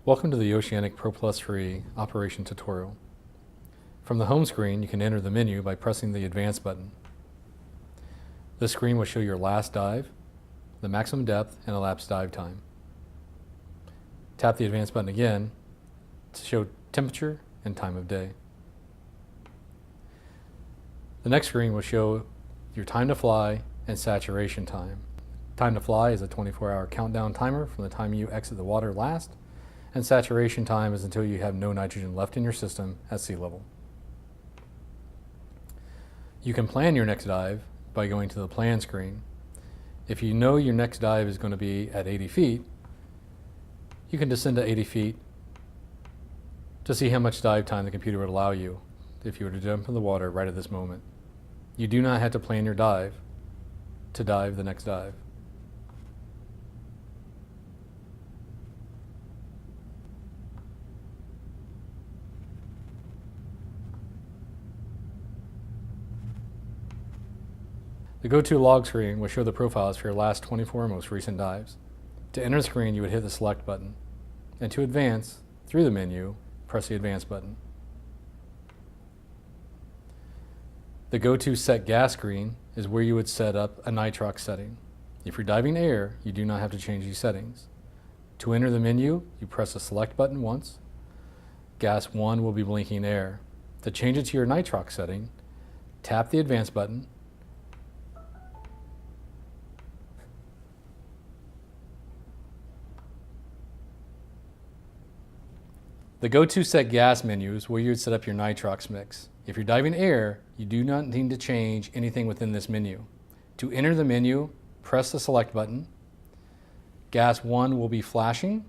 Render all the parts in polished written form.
Welcome to the Oceanic ProPlus free operation tutorial. From the home screen, you can enter the menu by pressing the Advanced button. This screen will show your last dive, the maximum depth, and elapsed dive time. Tap the Advanced button again to show temperature and time of day. The next screen will show your time to fly and saturation time. Time to fly is a 24-hour countdown timer from the time you exit the water last, and saturation time is until you have no nitrogen left in your system at sea level. You can plan your next dive by going to the plan screen. If you know your next dive is going to be at 80 feet, you can descend to 80 feet to see how much dive time the computer would allow you if you were to jump in the water right at this moment. You do not have to plan your dive to dive the next dive. The Go-To log screen will show the profiles for your last 24 most recent dives. To enter the screen, you would hit the Select button, and to advance through the menu, press the Advance button. The Go-To Set Gas screen is where you would set up a nitrox setting. If you're diving air, you do not have to change these settings. To enter the menu, you press the Select button once. Gas 1 will be blinking air. To change it to your nitrox setting, tap the Advance button. The Go-To Set Gas menu is where you would set up your nitrox mix. If you're diving air, you do not need to change anything within this menu. To enter the menu, press the Select button. Gas 1 will be flashing.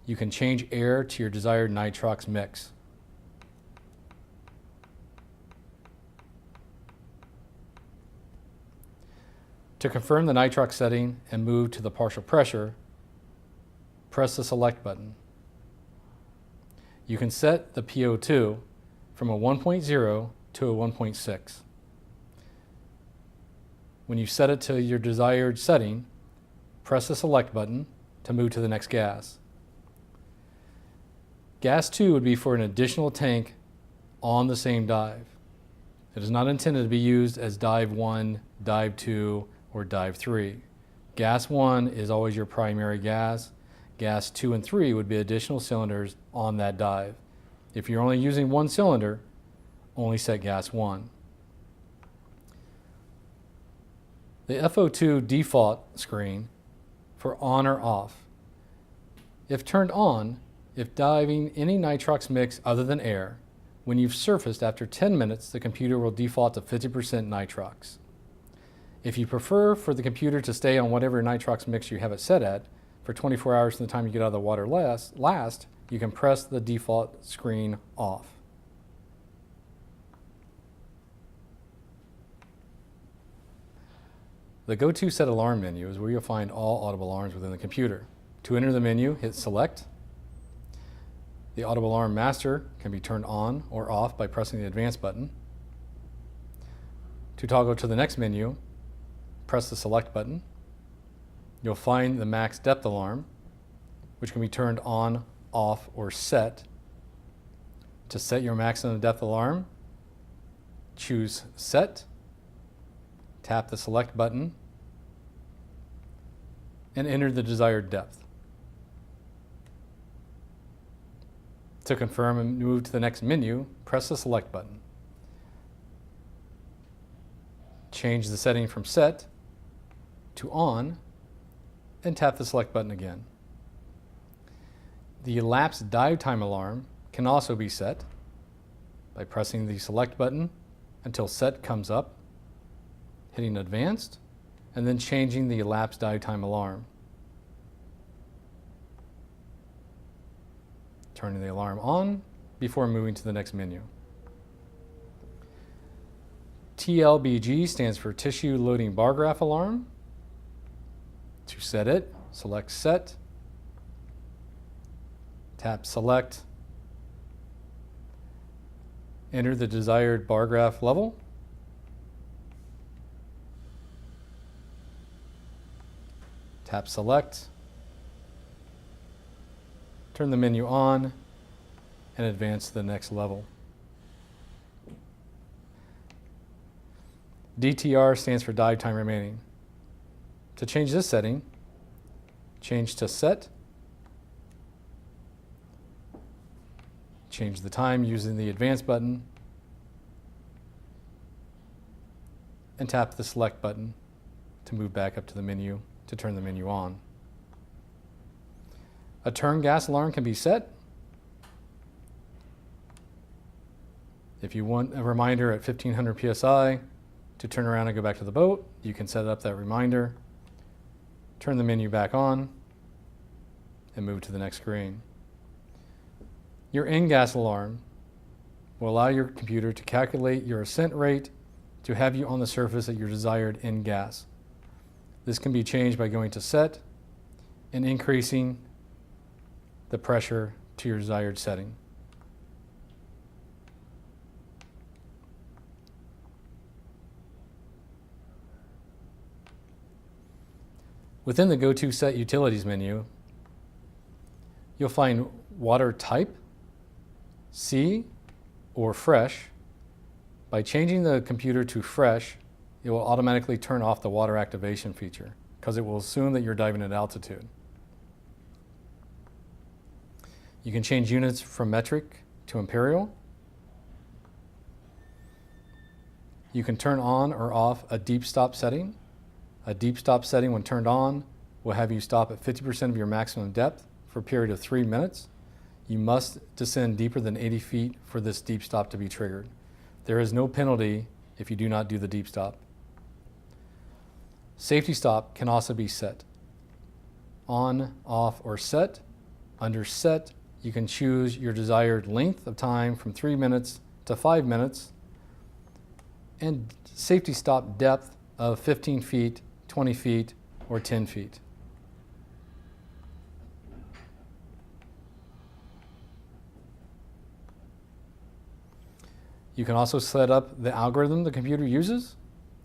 You can change air to your desired nitrox mix. To confirm the nitrox setting and move to the partial pressure, press the Select button. You can set the PO2 from a 1.0 to a 1.6. When you set it to your desired setting, press the Select button to move to the next gas. Gas 2 would be for an additional tank on the same dive. It is not intended to be used as dive 1, dive 2, or dive 3. Gas 1 is always your primary gas. Gas 2 and 3 would be additional cylinders on that dive. If you're only using one cylinder, only set gas 1. The FO2 default screen for on or off. If turned on, if diving any nitrox mix other than air, when you've surfaced after 10 minutes, the computer will default to 50% nitrox. If you prefer for the computer to stay on whatever nitrox mix you have it set at, for 24 hours from the time you get out of the water last, you can press the default screen off. The Go-To Set Alarm menu is where you'll find all audible alarms within the computer. To enter the menu, hit Select. The Audible Alarm Master can be turned on or off by pressing the Advance button. To toggle to the next menu, press the Select button. You'll find the max depth alarm, which can be turned on, off, or set. To set your maximum depth alarm, choose Set, tap the Select button, and enter the desired depth. To confirm and move to the next menu, press the Select button. Change the setting from Set to On, and tap the Select button again. The elapsed dive time alarm can also be set by pressing the Select button until Set comes up, hitting Advanced, and then changing the elapsed dive time alarm. Turning the alarm on before moving to the next menu. TLBG stands for Tissue Loading Bar Graph Alarm. To set it, select Set, tap Select, enter the desired bar graph level, tap Select, turn the menu on, and advance to the next level. DTR stands for dive time remaining. To change this setting, change to set, change the time using the advance button, and tap the select button to move back up to the menu to turn the menu on. A turn gas alarm can be set. If you want a reminder at 1500 psi to turn around and go back to the boat, you can set up that reminder, turn the menu back on, and move to the next screen. Your in-gas alarm will allow your computer to calculate your ascent rate to have you on the surface at your desired in-gas. This can be changed by going to set and increasing the pressure to your desired setting. Within the Go To Set Utilities menu, you'll find water type, sea, or fresh. By changing the computer to fresh, it will automatically turn off the water activation feature because it will assume that you're diving at altitude. You can change units from metric to imperial. You can turn on or off a deep stop setting. A deep stop setting, when turned on, will have you stop at 50% of your maximum depth for a period of 3 minutes. You must descend deeper than 80 feet for this deep stop to be triggered. There is no penalty if you do not do the deep stop. Safety stop can also be set. On, off, or set. Under set, you can choose your desired length of time from 3 minutes to 5 minutes, and safety stop depth of 15 feet, 20 feet, or 10 feet. You can also set up the algorithm the computer uses.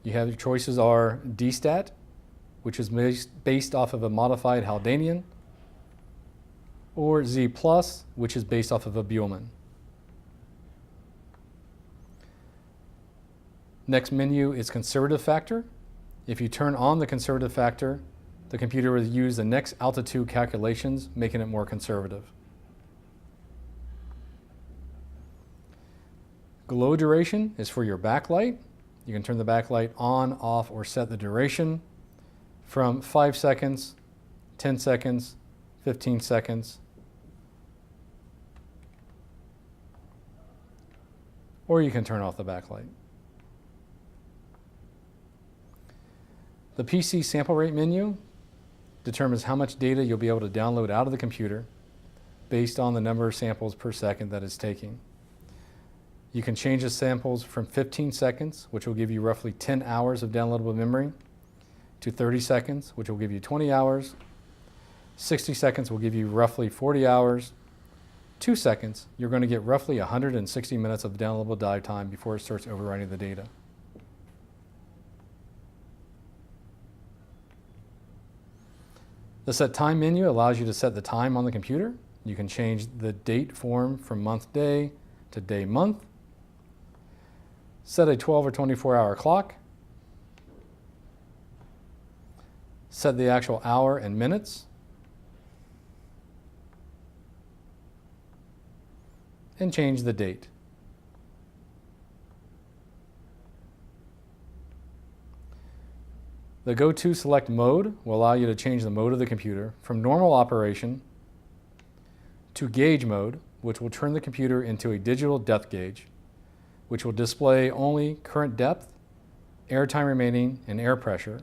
You have your choices are DStat, which is based off of a modified Haldanian, or Z+, which is based off of a Buellman. Next menu is conservative factor. If you turn on the conservative factor, the computer will use the next altitude calculations, making it more conservative. Glow duration is for your backlight. You can turn the backlight on, off, or set the duration from 5 seconds, 10 seconds, 15 seconds, or you can turn off the backlight. The PC sample rate menu determines how much data you'll be able to download out of the computer based on the number of samples per second that it's taking. You can change the samples from 15 seconds, which will give you roughly 10 hours of downloadable memory, to 30 seconds, which will give you 20 hours. 60 seconds will give you roughly 40 hours. 2 seconds, you're going to get roughly 160 minutes of downloadable dive time before it starts overwriting the data. The set time menu allows you to set the time on the computer. You can change the date form from month day to day month. Set a 12 or 24 hour clock. Set the actual hour and minutes. And change the date. The Go To Select Mode will allow you to change the mode of the computer from normal operation to gauge mode, which will turn the computer into a digital depth gauge, which will display only current depth, air time remaining, and air pressure.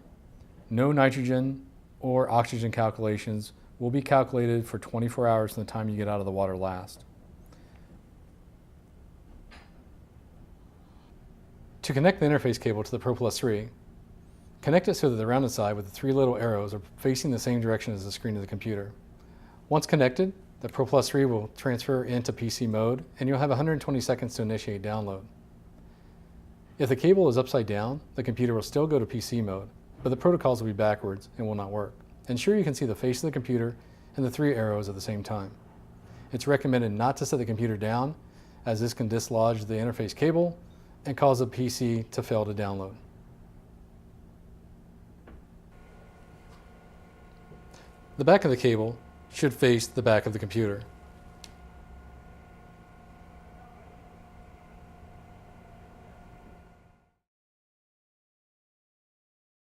No nitrogen or oxygen calculations will be calculated for 24 hours from the time you get out of the water last. To connect the interface cable to the ProPlus 3, connect it so that the rounded side with the 3 little arrows are facing the same direction as the screen of the computer. Once connected, the ProPlus 3 will transfer into PC mode, and you'll have 120 seconds to initiate download. If the cable is upside down, the computer will still go to PC mode, but the protocols will be backwards and will not work. Ensure you can see the face of the computer and the 3 arrows at the same time. It's recommended not to set the computer down, as this can dislodge the interface cable and cause the PC to fail to download. The back of the cable should face the back of the computer.